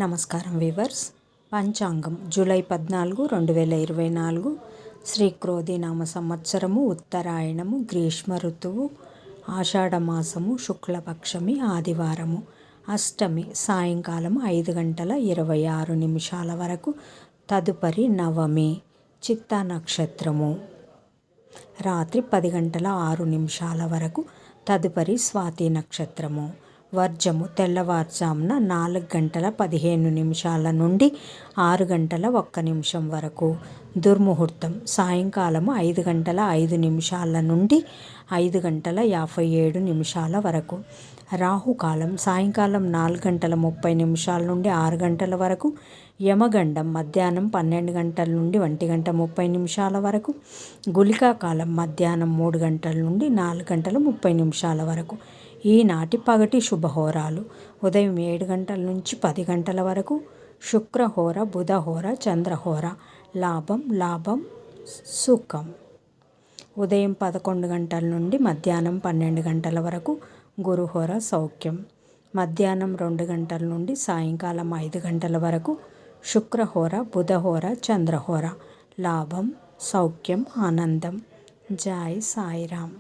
నమస్కారం వీవర్స్. పంచాంగం జూలై 14, 2024 శ్రీ క్రోధినామ సంవత్సరము, ఉత్తరాయణము, గ్రీష్మ ఋతువు, ఆషాఢమాసము, శుక్లపక్షమి, ఆదివారము, అష్టమి సాయంకాలం 5:26 వరకు, తదుపరి నవమి, చిత్తా నక్షత్రము రాత్రి 10:06 వరకు, తదుపరి స్వాతి నక్షత్రము. వర్జము తెల్లవారుజామున 4:15 నుండి 6:01 వరకు. దుర్ముహూర్తం సాయంకాలం 5:05 నుండి 5:57 వరకు. రాహుకాలం సాయంకాలం 4:30 నుండి 6 గంటల వరకు. యమగండం మధ్యాహ్నం 12 గంటల నుండి 1:30 వరకు. గుళికా కాలం మధ్యాహ్నం 3 గంటల నుండి 4:30 వరకు. ఈనాటి పగటి శుభహోరాలు: ఉదయం 7 గంటల నుంచి 10 గంటల వరకు. శుక్రహోర, బుధహోర, చంద్రహోర. లాభం సుఖం. ఉదయం 11 గంటల నుండి మధ్యాహ్నం 12 గంటల వరకు. గురుహోర సౌఖ్యం. మధ్యాహ్నం 2 గంటల నుండి సాయంకాలం 5 గంటల వరకు. శుక్రహోర, బుధహోర, చంద్రహోర. లాభం సౌఖ్యం, ఆనందం. జై సాయిరామ్.